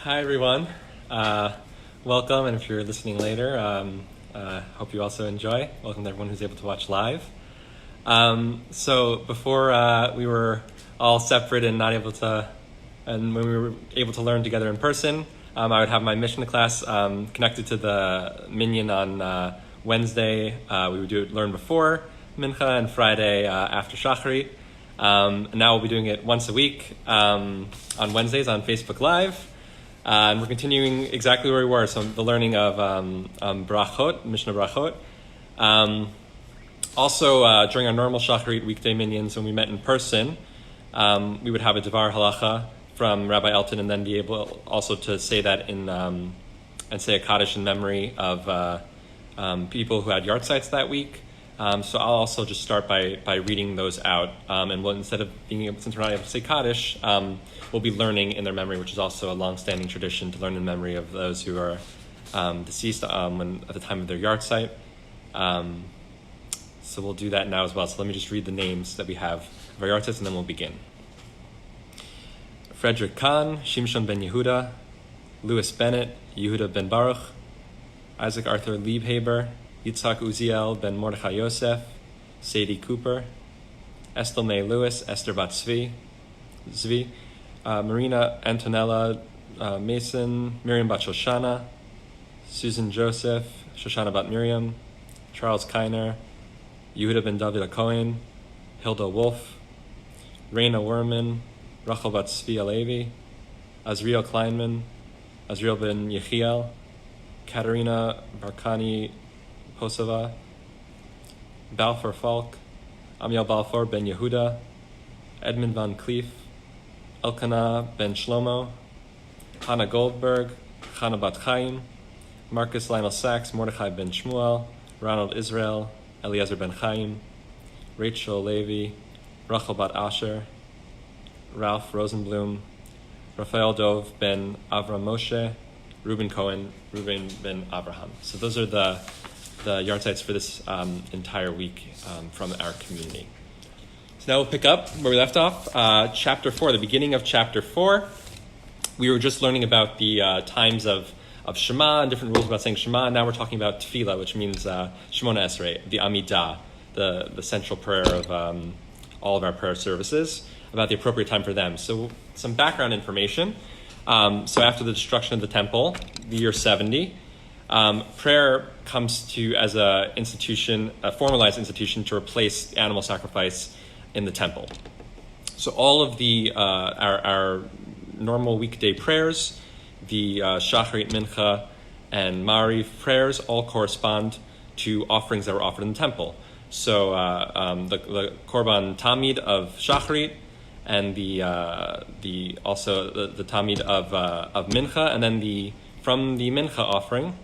Hi everyone, welcome, and if you're listening later, hope you also enjoy. Welcome to everyone who's able to watch live. So before we were all separate and not able to, and when we were able to learn together in person, I would have my Mishnah class connected to the minyan on Wednesday. We would learn before Mincha and Friday after Shacharit. And now we'll be doing it once a week on Wednesdays on Facebook Live. And we're continuing exactly where we were, so the learning of Berachot, Mishnah Berachot. Also, during our normal Shacharit weekday minyans, when we met in person, we would have a Devar Halacha from Rabbi Elton, and then be able also to say that in and say a Kaddish in memory of people who had yard sites that week. So I'll also just start by reading those out, and we'll, instead of being able, since we're not able to say Kaddish, we'll be learning in their memory, which is also a long-standing tradition to learn in memory of those who are deceased at the time of their yard site. So we'll do that now as well. So let me just read the names that we have of our yard sites, and then we'll begin. Frederick Kahn, Shimshon ben Yehuda, Louis Bennett, Yehuda ben Baruch, Isaac Arthur Liebhaber, Yitzhak Uziel ben Mordechai Yosef, Sadie Cooper, Estelle May Lewis, Esther Bat Zvi, Marina Antonella Mason, Miriam Bat Shoshana, Susan Joseph, Shoshana Bat Miriam, Charles Kiner, Yehuda ben David Cohen, Hilda Wolf, Reina Werman, Rachel Bat Zvi Alevi, Azriel Kleinman, Azriel ben Yechiel, Katerina Barkani Posova, Balfour Falk, Amiel Balfour ben Yehuda, Edmund van Cleef, Elkanah ben Shlomo, Hannah Goldberg, Chana Bat Chaim, Marcus Lionel Sachs, Mordechai ben Shmuel, Ronald Israel, Eliezer ben Chaim, Rachel Levy, Rachel Bat Asher, Ralph Rosenblum, Raphael Dov ben Avram Moshe, Reuben Cohen, Reuben ben Abraham. So those are the yard sites for this entire week from our community. So now we'll pick up where we left off. Chapter 4, the beginning of Chapter 4. We were just learning about the times of Shema and different rules about saying Shema. And now we're talking about Tefillah, which means Shemona Esrei, the Amidah, the central prayer of all of our prayer services, about the appropriate time for them. So some background information. So after the destruction of the temple, the year 70, prayer comes to as a formalized institution to replace animal sacrifice in the temple. So all of the our normal weekday prayers, the Shacharit, Mincha, and Mariv prayers all correspond to offerings that were offered in the temple. So the Korban Tamid of Shacharit, and the Tamid of Mincha, and then from the Mincha offering,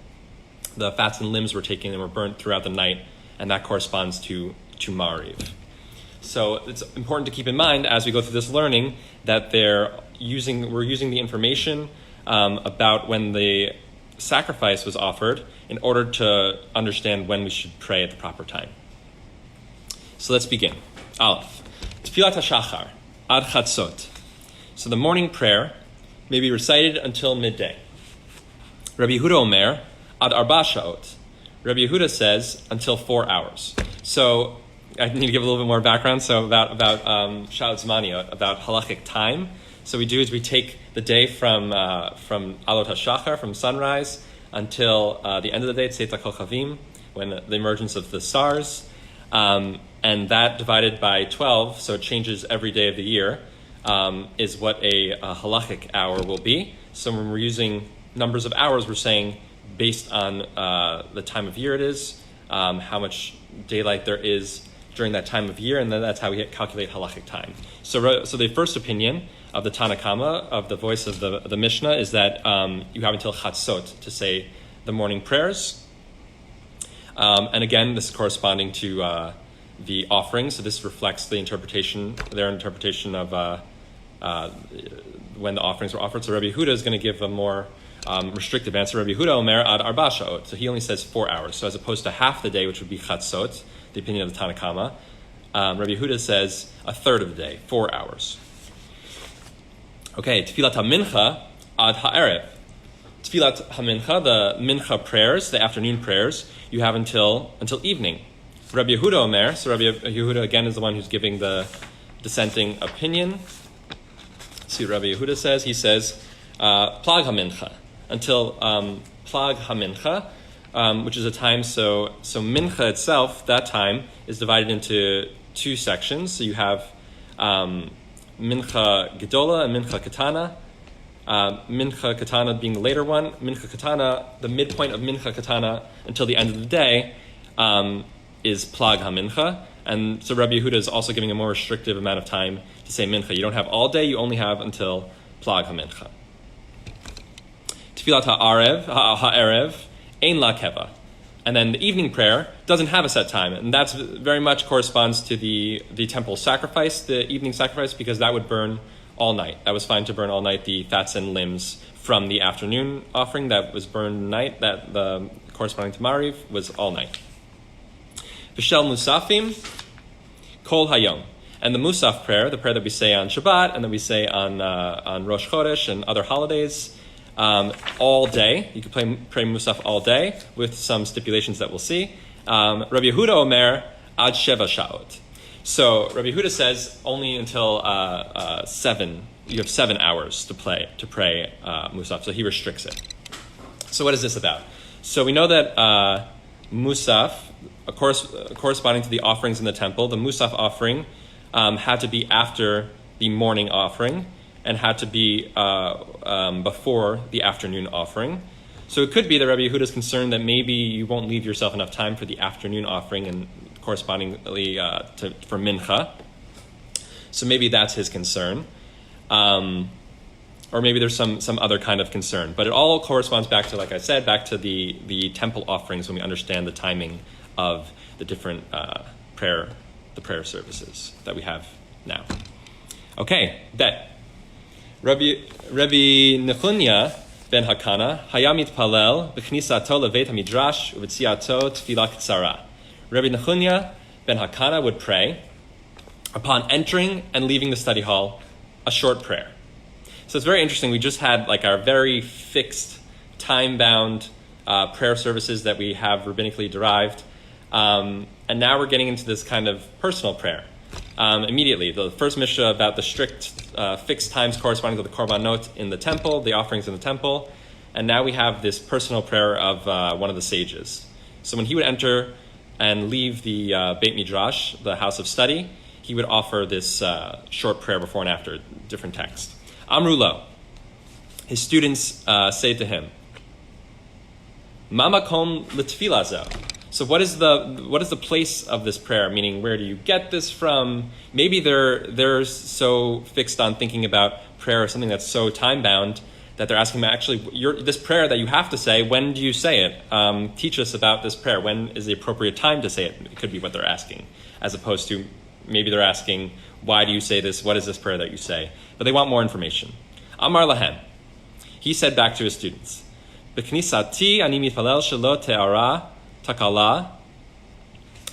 the fats and limbs were taken and were burnt throughout the night, and that corresponds to Mariv. So it's important to keep in mind as we go through this learning that we're using the information about when the sacrifice was offered in order to understand when we should pray at the proper time. So let's begin. Aleph. Tfilat HaShachar. Ad Chatzot. So the morning prayer may be recited until midday. Rabbi Yehuda Omer, Ad Arba Sha'ot. Rabbi Yehuda says until 4 hours. So I need to give a little bit more background. So about Sha'ot Zmaniot, about halachic time. So we take the day from Alot HaShachar, from sunrise, until the end of the day, Tzeit HaKochavim, when the emergence of the stars. And that divided by 12, so it changes every day of the year, is what a halachic hour will be. So when we're using numbers of hours, we're saying based on the time of year it is, how much daylight there is during that time of year, and then that's how we calculate halachic time. So the first opinion of the Tanna Kama, of the voice of the Mishnah, is that you have until Chatzot to say the morning prayers. And again, this is corresponding to the offering, so this reflects their interpretation of when the offerings were offered. So Rabbi Yehuda is going to give a more restrictive answer. Rabbi Yehuda Omer ad arba sha'ot, so he only says 4 hours. So as opposed to half the day, which would be chatzot, the opinion of the Tanna Kama, Rabbi Yehuda says a third of the day, 4 hours. Okay, Tfilat HaMincha ad ha'erev. Tfilat hamincha, the mincha prayers, the afternoon prayers, you have until evening. Rabbi Yehuda Omer, so Rabbi Yehuda again is the one who's giving the dissenting opinion. See what Rabbi Yehuda says. He says, plag hamincha, until plag hamincha, which is a time, so mincha itself, that time, is divided into two sections. So you have mincha gedola and mincha katana. Mincha katana being the later one. Mincha katana, the midpoint of mincha katana until the end of the day, is plag hamincha. And so Rabbi Yehuda is also giving a more restrictive amount of time to say mincha. You don't have all day, you only have until plag hamincha. Tfilat ha'erev, ein la keva. And then the evening prayer doesn't have a set time. And that's very much corresponds to the temple sacrifice, the evening sacrifice, because that would burn all night. That was fine to burn all night, the fats and limbs from the afternoon offering that was burned night, that the corresponding to Mariv was all night. V'shel musafim, kol hayom. And the musaf prayer, the prayer that we say on Shabbat and that we say on Rosh Chodesh and other holidays, all day. You can pray musaf all day with some stipulations that we'll see. Rabbi Yehuda Omer, ad sheva shaot. So Rabbi Yehuda says only until 7. You have 7 hours to pray musaf. So he restricts it. So what is this about? So we know that musaf, corresponding to the offerings in the temple, the musaf offering had to be after the morning offering and had to be before the afternoon offering. So it could be that Rabbi Yehuda is concerned that maybe you won't leave yourself enough time for the afternoon offering and correspondingly for mincha. So maybe that's his concern. Or maybe there's some other kind of concern. But it all corresponds back to, like I said, back to the temple offerings when we understand the timing of the different prayer services that we have now. Okay, bet. Rabbi Nechunya ben Hakana, Hayamit Palel, B'chnisato levet hamidrash, u'v'tziato tefillah ktsara. Rabbi Nechunya ben Hakana would pray upon entering and leaving the study hall, a short prayer. So it's very interesting. We just had like our very fixed, time-bound prayer services that we have rabbinically derived. And now we're getting into this kind of personal prayer. Immediately, the first Mishnah about the strict fixed times corresponding to the korbanot in the temple, the offerings in the temple. And now we have this personal prayer of one of the sages. So when he would enter and leave the Beit Midrash, the house of study, he would offer this short prayer before and after, different text. Amru lo. His students say to him, Ma makom l'tefillah zo. So what is the place of this prayer? Meaning, where do you get this from? Maybe they're so fixed on thinking about prayer as something that's so time bound that they're asking, actually, this prayer that you have to say, when do you say it? Teach us about this prayer. When is the appropriate time to say it? It could be what they're asking, as opposed to maybe they're asking, why do you say this? What is this prayer that you say? But they want more information. Amar lahem. He said back to his students, B'knisati ani mitpalel shelo te'ara takala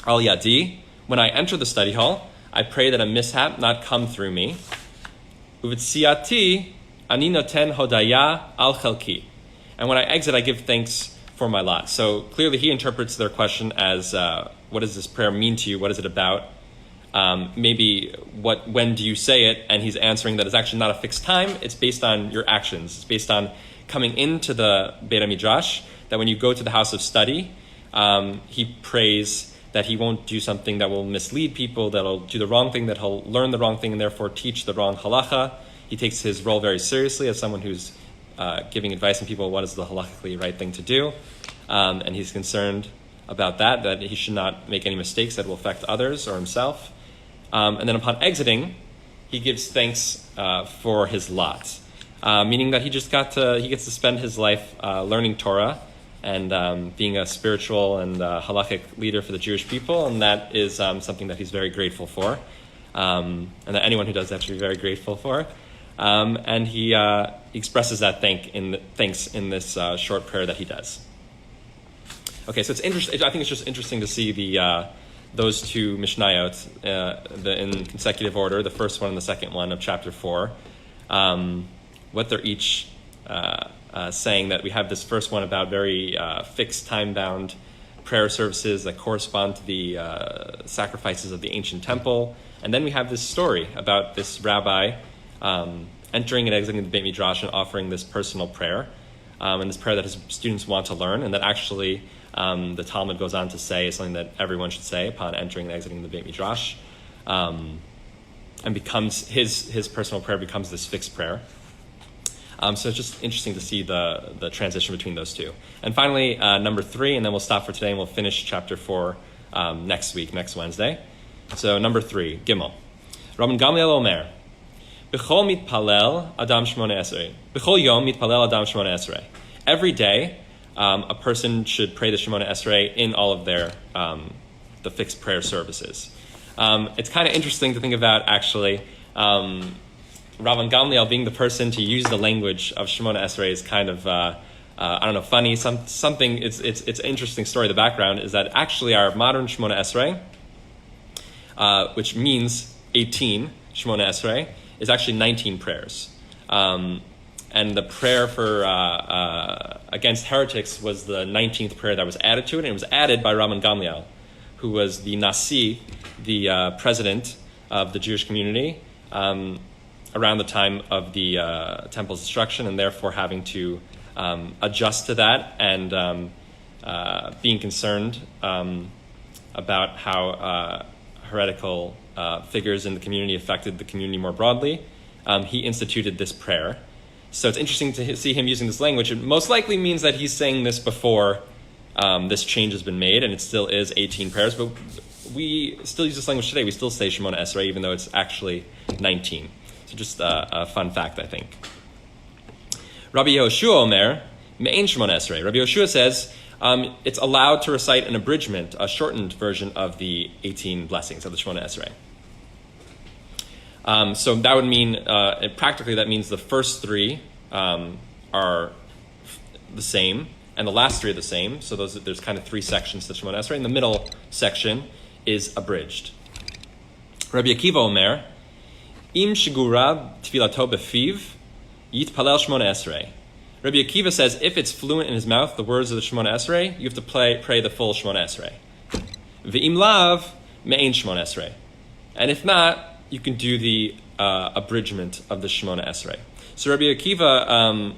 al yadi. When I enter the study hall, I pray that a mishap not come through me. Uv'tziati ani noten hodaya al chelki. And when I exit, I give thanks for my lot. So clearly he interprets their question as, what does this prayer mean to you? What is it about? Maybe when do you say it? And he's answering that it's actually not a fixed time. It's based on your actions. It's based on coming into the Beit HaMidrash, that when you go to the house of study, he prays that he won't do something that will mislead people, that'll do the wrong thing, that he'll learn the wrong thing and therefore teach the wrong halacha. He takes his role very seriously as someone who's giving advice on people what is the halachically right thing to do. And he's concerned about that he should not make any mistakes that will affect others or himself. And then upon exiting, he gives thanks for his lot, meaning that he gets to spend his life learning Torah and being a spiritual and halachic leader for the Jewish people, and that is something that he's very grateful for, and that anyone who does that should be very grateful for. And he expresses that thanks in this short prayer that he does. Okay, so it's interesting. I think it's just interesting to see those two Mishnayot in consecutive order, the first one and the second one of chapter 4, what they're each saying that we have this first one about very fixed, time-bound prayer services that correspond to the sacrifices of the ancient temple. And then we have this story about this rabbi entering and exiting the Beit Midrash and offering this personal prayer, and this prayer that his students want to learn, and that actually the Talmud goes on to say is something that everyone should say upon entering and exiting the Beit Midrash, and becomes his personal prayer becomes this fixed prayer. So it's just interesting to see the transition between those two. And finally, number 3, and then we'll stop for today and we'll finish chapter 4 next Wednesday. So number 3, Gimel. Rabban Gamliel Omer, B'chol mitpalel adam shmona esrei. B'chol yom mitpalel adam shmona esrei. Every day, a person should pray the Shemona Esrei in all of their the fixed prayer services. It's kind of interesting to think about, actually. Rabban Gamliel being the person to use the language of Shemona Esrei is kind of funny. Something. It's an interesting story. The background is that actually our modern Shemona Esrei, which means 18 Shemona Esrei, is actually 19 prayers. And the prayer for against heretics was the 19th prayer that was added to it, and it was added by Rabban Gamliel, who was the Nasi, the president of the Jewish community, around the time of the temple's destruction, and therefore having to adjust to that and being concerned about how heretical figures in the community affected the community more broadly. He instituted this prayer. So it's interesting to see him using this language. It most likely means that he's saying this before this change has been made, and it still is 18 prayers, but we still use this language today. We still say Shemona Esrei, even though it's actually 19. So just a fun fact, I think. Rabbi Yehoshua Omer, Me'ein Shemona Esrei. Rabbi Yehoshua says it's allowed to recite an abridgment, a shortened version of the 18 blessings of the Shemona Esrei. So that would mean, practically that means the first 3 are the same, and the last 3 are the same. So there's kind of 3 sections to Shemona Esrei, and the middle section is abridged. Rabbi Akiva Omer, Im shigura tfilato befiv, yitpalel Shemona Esrei. Rabbi Akiva says if it's fluent in his mouth, the words of the Shemona Esrei, you have to pray the full Shemona Esrei. Ve'im lav, me'ein Shemona Esrei. And if not, you can do the abridgment of the Shemona Esrei. So Rabbi Akiva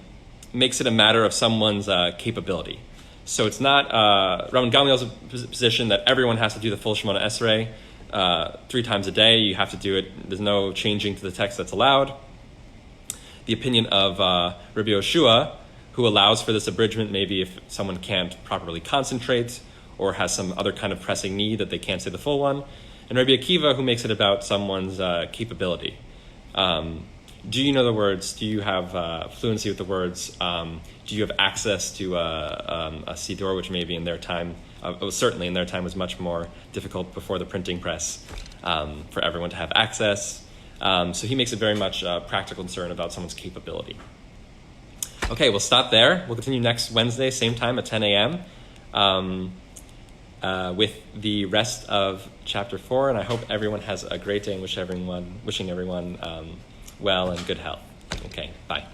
makes it a matter of someone's capability. So it's not Rabban Gamliel's position that everyone has to do the full Shemona Esrei 3 times a day. You have to do it. There's no changing to the text that's allowed. The opinion of Rabbi Yehoshua, who allows for this abridgment, maybe if someone can't properly concentrate or has some other kind of pressing need that they can't say the full one. And Rabbi Akiva, who makes it about someone's capability. Do you know the words? Do you have fluency with the words? Do you have access to a siddur, which maybe in their time, certainly in their time, was much more difficult before the printing press for everyone to have access? So he makes it very much a practical concern about someone's capability. Okay, we'll stop there. We'll continue next Wednesday, same time at 10 a.m. With the rest of chapter 4, and I hope everyone has a great day and wishing everyone well and good health. Okay, bye.